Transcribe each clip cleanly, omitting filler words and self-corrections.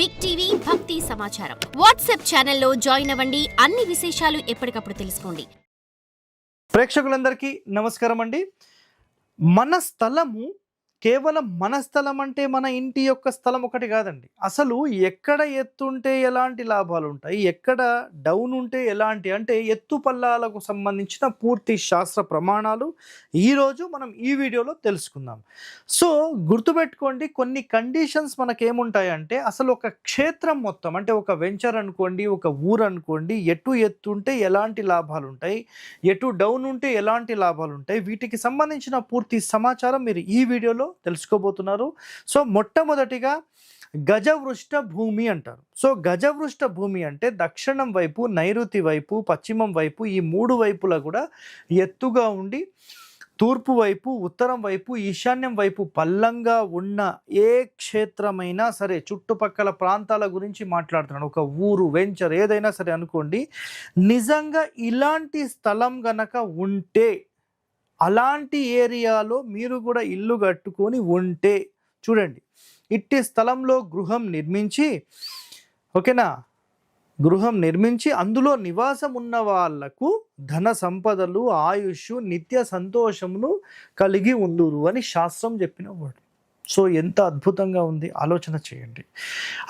Big TV భక్తి సమాచారం WhatsApp ఛానల్లో జాయిన్ అవ్వండి. అన్ని విశేషాలు ఎప్పటికప్పుడు తెలుసుకోండి. ప్రేక్షకులందరికీ నమస్కారం అండి. మన స్థలము కేవలం మన స్థలం అంటే మన ఇంటి యొక్క స్థలం ఒకటి కాదండి. అసలు ఎక్కడ ఎత్తుంటే ఎలాంటి లాభాలు ఉంటాయి, ఎక్కడ డౌన్ ఉంటే ఎలాంటి అంటే ఎత్తు పల్లాలకు సంబంధించిన పూర్తి శాస్త్ర ప్రమాణాలు ఈరోజు మనం ఈ వీడియోలో తెలుసుకుందాం. సో గుర్తుపెట్టుకోండి, కొన్ని కండిషన్స్ మనకేముంటాయంటే అసలు ఒక క్షేత్రం మొత్తం అంటే ఒక వెంచర్ అనుకోండి, ఒక ఊరు అనుకోండి, ఎటు ఎత్తుంటే ఎలాంటి లాభాలు ఉంటాయి, ఎటు డౌన్ ఉంటే ఎలాంటి లాభాలు ఉంటాయి, వీటికి సంబంధించిన పూర్తి సమాచారం మీరు ఈ వీడియోలో తెలుసుకోబోతున్నారు. సో మొట్టమొదటిగా గజవృష్ట భూమి అంటారు. సో గజవృష్ట భూమి అంటే దక్షిణం వైపు, నైరుతి వైపు, పశ్చిమం వైపు ఈ మూడు వైపులా కూడా ఎత్తుగా ఉండి తూర్పు వైపు, ఉత్తరం వైపు, ఈశాన్యం వైపు పల్లంగా ఉన్న ఏ క్షేత్రమైనా సరే, చుట్టుపక్కల ప్రాంతాల గురించి మాట్లాడుతున్నాను, ఒక ఊరు, వెంచర్ ఏదైనా సరే అనుకోండి, నిజంగా ఇలాంటి స్థలం గనక ఉంటే, అలాంటి ఏరియాలో మీరు కూడా ఇల్లు కట్టుకొని ఉంటే చూడండి, ఇట్టి స్థలంలో గృహం నిర్మించి, ఓకేనా, గృహం నిర్మించి అందులో నివాసం ఉన్న వాళ్లకు ధన సంపదలు, ఆయుష్, నిత్య సంతోషమును కలిగి ఉండురు అని శాస్త్రం చెప్పిన వర్డ్. సో ఎంత అద్భుతంగా ఉంది, ఆలోచన చేయండి.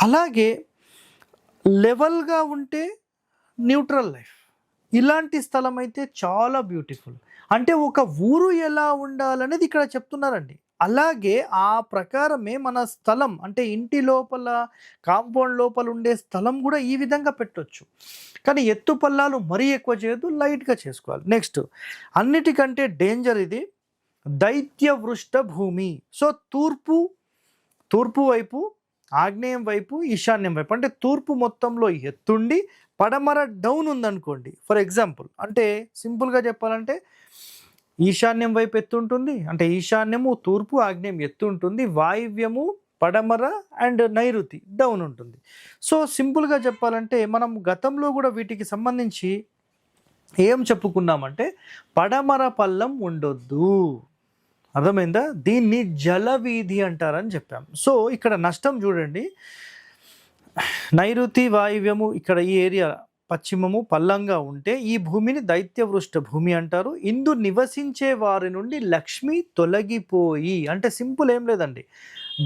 అలాగే లెవెల్గా ఉంటే న్యూట్రల్ లైఫ్, ఇలాంటి స్థలం అయితే చాలా బ్యూటిఫుల్. అంటే ఒక ఊరు ఎలా ఉండాలనేది ఇక్కడ చెప్తున్నారండి. అలాగే ఆ ప్రకారమే మన స్థలం అంటే ఇంటి లోపల, కాంపౌండ్ లోపల ఉండే స్థలం కూడా ఈ విధంగా పెట్టొచ్చు. కానీ ఎత్తు పల్లాలు మరీ ఎక్కువ చేయొద్దు, లైట్గా చేసుకోవాలి. నెక్స్ట్ అన్నిటికంటే డేంజర్ ఇది దైత్యవృష్ట భూమి. సో తూర్పు వైపు, ఆగ్నేయం వైపు, ఈశాన్యం వైపు అంటే తూర్పు మొత్తంలో ఎత్తుండి పడమర డౌన్ ఉందనుకోండి. ఫర్ ఎగ్జాంపుల్ అంటే సింపుల్గా చెప్పాలంటే ఈశాన్యం వైపు ఎత్తు ఉంటుంది, అంటే ఈశాన్యము, తూర్పు, ఆగ్నేయం ఎత్తు ఉంటుంది, వాయువ్యము, పడమర అండ్ నైరుతి డౌన్ ఉంటుంది. సో సింపుల్గా చెప్పాలంటే మనం గతంలో కూడా వీటికి సంబంధించి ఏం చెప్పుకున్నామంటే పడమర పల్లం ఉండొద్దు, అర్థమైందా? దీన్ని జలవీధి అంటారని చెప్పాం. సో ఇక్కడ నష్టం చూడండి, నైరుతి, వాయువ్యము ఇక్కడ ఈ ఏరియా పశ్చిమము పల్లంగా ఉంటే ఈ భూమిని దైత్యవృష్ట భూమి అంటారు. ఇందు నివసించే వారి నుండి లక్ష్మి తొలగిపోయి, అంటే సింపుల్ ఏం లేదండి,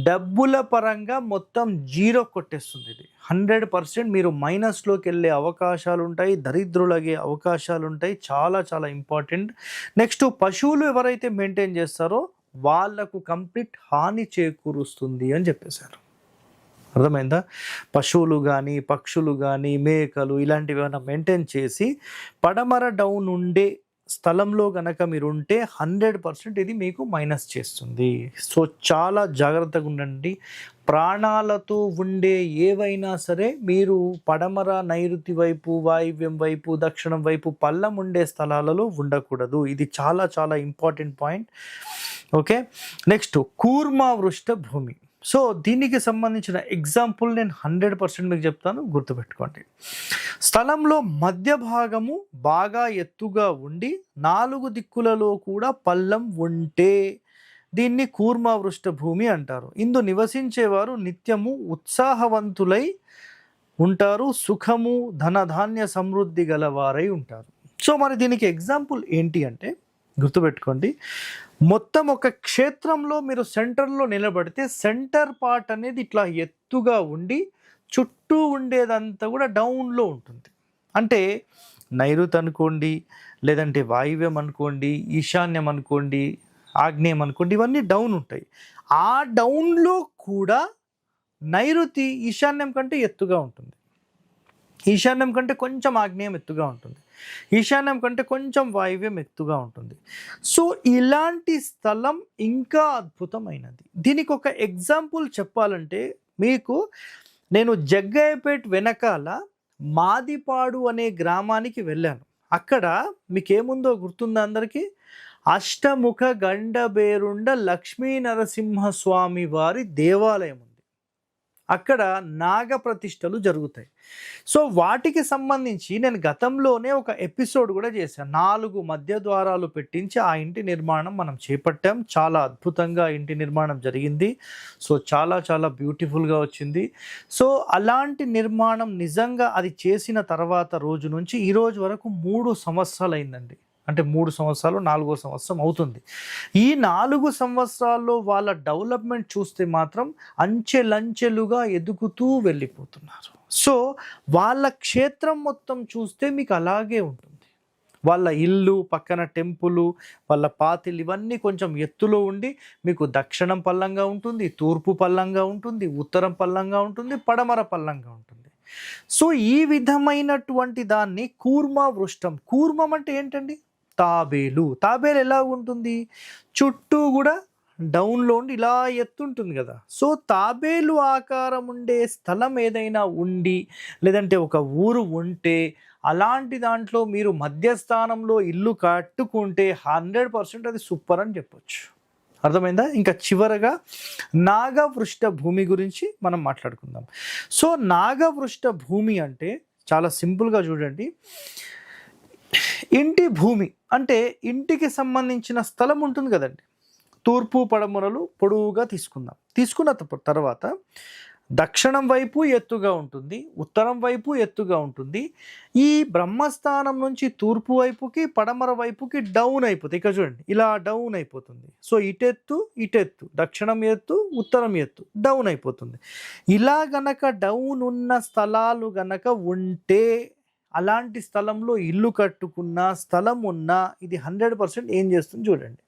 డబ్బుల పరంగా మొత్తం జీరో కొట్టేస్తుంది. ఇది 100% మీరు మైనస్లోకి వెళ్ళే అవకాశాలు ఉంటాయి, దరిద్రులగే అవకాశాలు ఉంటాయి. చాలా చాలా ఇంపార్టెంట్. నెక్స్ట్ పశువులు ఎవరైతే మెయింటైన్ చేస్తారో వాళ్లకు కంప్లీట్ హాని చేకూరుస్తుంది అని చెప్పేశారు. అర్థమైందా? పశువులు కానీ, పక్షులు కానీ, మేకలు ఇలాంటివి ఏమైనా మెయింటైన్ చేసి పడమర డౌన్ ఉండే స్థలంలో కనుక మీరు ఉంటే 100% ఇది మీకు మైనస్ చేస్తుంది. సో చాలా జాగ్రత్తగా ఉండండి. ప్రాణాలతో ఉండే ఏవైనా సరే మీరు పడమర, నైరుతి వైపు, వాయువ్యం వైపు, దక్షిణం వైపు పల్లం ఉండే స్థలాలలో ఉండకూడదు. ఇది చాలా చాలా ఇంపార్టెంట్ పాయింట్. ఓకే, నెక్స్ట్ కూర్మావృష్ట భూమి. సో దీనికి సంబంధించిన ఎగ్జాంపుల్ నేను 100% మీకు చెప్తాను, గుర్తుపెట్టుకోండి. స్థలంలో మధ్య భాగము బాగా ఎత్తుగా ఉండి 4 దిక్కులలో కూడా పల్లం ఉంటే దీన్ని కూర్మావృష్ట భూమి అంటారు. ఇందు నివసించేవారు నిత్యము ఉత్సాహవంతులై ఉంటారు, సుఖము, ధనధాన్య సమృద్ధి గలవారై ఉంటారు. సో మరి దీనికి ఎగ్జాంపుల్ ఏంటి అంటే గుర్తుపెట్టుకోండి, మొత్తం ఒక క్షేత్రంలో మీరు సెంటర్లో నిలబడితే సెంటర్ పార్ట్ అనేది ఇట్లా ఎత్తుగా ఉండి చుట్టూ ఉండేదంతా కూడా డౌన్లో ఉంటుంది. అంటే నైరుతి అనుకోండి, లేదంటే వాయువ్యం అనుకోండి, ఈశాన్యం అనుకోండి, ఆగ్నేయం అనుకోండి, ఇవన్నీ డౌన్ ఉంటాయి. ఆ డౌన్లో కూడా నైరుతి ఈశాన్యం కంటే ఎత్తుగా ఉంటుంది, ఈశాన్యం కంటే కొంచెం ఆగ్నేయం ఎత్తుగా ఉంటుంది, ఈశాన్యం కంటే కొంచెం వాయువ్యం ఎత్తుగా ఉంటుంది. సో ఇలాంటి స్థలం ఇంకా అద్భుతమైనది. దీనికి ఒక ఎగ్జాంపుల్ చెప్పాలంటే మీకు నేను జగ్గయ్యపేట్ వెనకాల మాదిపాడు అనే గ్రామానికి వెళ్ళాను. అక్కడ మీకేముందో గుర్తుందా అందరికీ? అష్టముఖ గండబేరుండ లక్ష్మీ నరసింహస్వామి వారి దేవాలయం ఉంది. అక్కడ నాగప్రతిష్టలు జరుగుతాయి. సో వాటికి సంబంధించి నేను గతంలోనే ఒక ఎపిసోడ్ కూడా చేశాను. 4 మధ్య ద్వారాలు పెట్టించి ఆ ఇంటి నిర్మాణం మనం చేపట్టాం. చాలా అద్భుతంగా ఇంటి నిర్మాణం జరిగింది. సో చాలా చాలా బ్యూటిఫుల్గా వచ్చింది. సో అలాంటి నిర్మాణం నిజంగా అది చేసిన తర్వాత రోజు నుంచి ఈ రోజు వరకు 3 సంవత్సరాలు అయిందండి. అంటే 3 సంవత్సరాలు 4వ సంవత్సరం అవుతుంది. ఈ 4 సంవత్సరాల్లో వాళ్ళ డెవలప్మెంట్ చూస్తే మాత్రం అంచెలంచెలుగా ఎదుగుతూ వెళ్ళిపోతున్నారు. సో వాళ్ళ క్షేత్రం మొత్తం చూస్తే మీకు అలాగే ఉంటుంది. వాళ్ళ ఇల్లు పక్కన టెంపుల్, వాళ్ళ పాతిలు ఇవన్నీ కొంచెం ఎత్తులో ఉండి మీకు దక్షిణం పల్లంగా ఉంటుంది, తూర్పు పల్లంగా ఉంటుంది, ఉత్తరం పల్లంగా ఉంటుంది, పడమర పల్లంగా ఉంటుంది. సో ఈ విధమైనటువంటి దాన్ని కూర్మ వృష్టం. కూర్మం అంటే ఏంటండి? తాబేలు. తాబేలు ఎలా ఉంటుంది? చుట్టూ కూడా డౌన్లో ఉండి ఇలా ఎత్తుంటుంది కదా. సో తాబేలు ఆకారం ఉండే స్థలం ఏదైనా ఉండి లేదంటే ఒక ఊరు ఉంటే అలాంటి దాంట్లో మీరు మధ్యస్థానంలో ఇల్లు కట్టుకుంటే 100% అది సూపర్ అని చెప్పొచ్చు. అర్థమైందా? ఇంకా చివరగా నాగవృష్ట భూమి గురించి మనం మాట్లాడుకుందాం. సో నాగవృష్ట భూమి అంటే చాలా సింపుల్గా చూడండి. ఇంటి భూమి అంటే ఇంటికి సంబంధించిన స్థలం ఉంటుంది కదండి. తూర్పు పడమరలు పొడవుగా తీసుకున్న తర్వాత దక్షిణం వైపు ఎత్తుగా ఉంటుంది, ఉత్తరం వైపు ఎత్తుగా ఉంటుంది. ఈ బ్రహ్మస్థానం నుంచి తూర్పు వైపుకి పడమర వైపుకి డౌన్ అయిపోతుంది. ఇక్కడ చూడండి ఇలా డౌన్ అయిపోతుంది. సో ఇటెత్తు దక్షిణం ఎత్తు ఉత్తరం ఎత్తు డౌన్ అయిపోతుంది. ఇలా గనక డౌన్ ఉన్న స్థలాలు గనక ఉంటే అలాంటి స్థలంలో ఇల్లు కట్టుకున్న స్థలం ఉన్నా ఇది 100% ఏం చేస్తుంది చూడండి.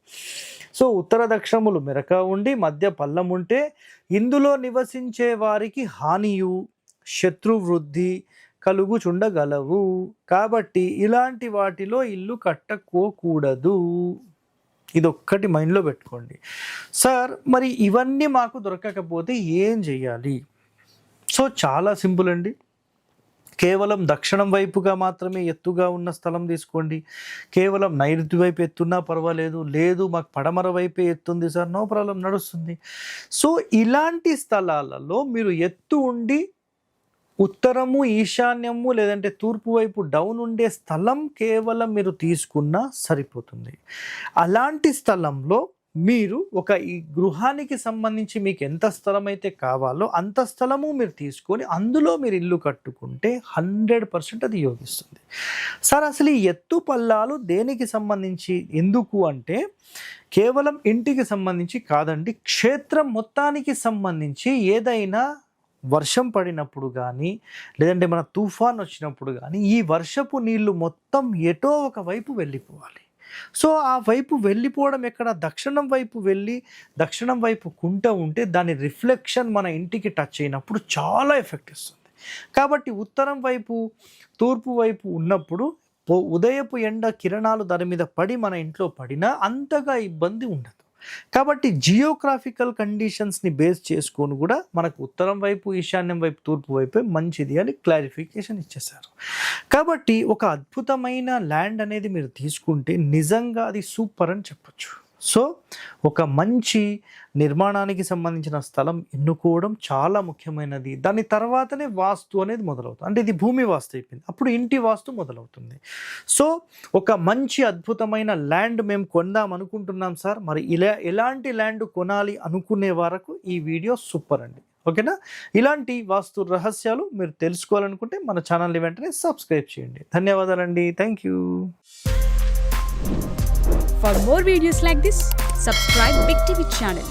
సో ఉత్తర దక్షిణములు మెరక ఉండి మధ్య పల్లం ఉంటే ఇందులో నివసించే వారికి హానియు శత్రువృద్ధి కలుగుచుండగలవు. కాబట్టి ఇలాంటి వాటిలో ఇల్లు కట్టుకోకూడదు. ఇదొక్కటి మైండ్లో పెట్టుకోండి. సార్ మరి ఇవన్నీ మాకు దొరకకపోతే ఏం చేయాలి? సో చాలా సింపుల్ అండి. కేవలం దక్షిణం వైపుగా మాత్రమే ఎత్తుగా ఉన్న స్థలం తీసుకోండి. కేవలం నైరుతి వైపు ఎత్తున్నా పర్వాలేదు. లేదు మాకు పడమర వైపే ఎత్తుంది సార్, నో ప్రాబ్లం, నడుస్తుంది. సో ఇలాంటి స్థలాలలో మీరు ఎత్తు ఉండి ఉత్తరము ఈశాన్యము లేదంటే తూర్పు వైపు డౌన్ ఉండే స్థలం కేవలం మీరు తీసుకున్నా సరిపోతుంది. అలాంటి స్థలంలో మీరు ఒక ఈ గృహానికి సంబంధించి మీకు ఎంత స్థలం అయితే కావాలో అంత స్థలము మీరు తీసుకొని అందులో మీరు ఇల్లు కట్టుకుంటే 100% అది యోగిస్తుంది. సార్ అసలు ఈ ఎత్తు పల్లాలు దేనికి సంబంధించి ఎందుకు అంటే కేవలం ఇంటికి సంబంధించి కాదండి, క్షేత్రం మొత్తానికి సంబంధించి ఏదైనా వర్షం పడినప్పుడు కానీ లేదంటే మన తుఫాన్ వచ్చినప్పుడు కానీ ఈ వర్షపు నీళ్లు మొత్తం ఎటో ఒక వైపు వెళ్ళిపోవాలి. సో ఆ వైపు వెళ్ళిపోవడం ఎక్కడ? దక్షిణం వైపు వెళ్ళి దక్షిణం వైపు కుంట ఉంటే దాని రిఫ్లెక్షన్ మన ఇంటికి టచ్ అయినప్పుడు చాలా ఎఫెక్ట్ ఇస్తుంది. కాబట్టి ఉత్తరం వైపు తూర్పు వైపు ఉన్నప్పుడు ఉదయపు ఎండ కిరణాలు దాని మీద పడి మన ఇంట్లో పడినా అంతగా ఇబ్బంది ఉండదు. కాబట్టి జియోగ్రాఫికల్ కండిషన్స్ని బేస్ చేసుకొని కూడా మనకు ఉత్తరం వైపు ఈశాన్యం వైపు తూర్పు వైపే మంచిది అని క్లారిఫికేషన్ ఇచ్చేశారు. కాబట్టి ఒక అద్భుతమైన ల్యాండ్ అనేది మీరు తీసుకుంటే నిజంగా అది సూపర్ అని చెప్పొచ్చు. సో ఒక మంచి నిర్మాణానికి సంబంధించిన స్థలం ఎన్నుకోవడం చాలా ముఖ్యమైనది. దాని తర్వాతనే వాస్తు అనేది మొదలవుతుంది. అంటే ఇది భూమి వాస్తు అయిపోయింది, అప్పుడు ఇంటి వాస్తు మొదలవుతుంది. సో ఒక మంచి అద్భుతమైన ల్యాండ్ మేము కొందాం అనుకుంటున్నాం సార్, మరి ఎలాంటి ల్యాండ్ కొనాలి అనుకునే వరకు ఈ వీడియో సూపర్ అండి. ఓకేనా? ఇలాంటి వాస్తు రహస్యాలు మీరు తెలుసుకోవాలనుకుంటే మన ఛానల్ని వెంటనే సబ్స్క్రైబ్ చేయండి. ధన్యవాదాలండి. Thank you. For more videos like this, subscribe Big TV channel.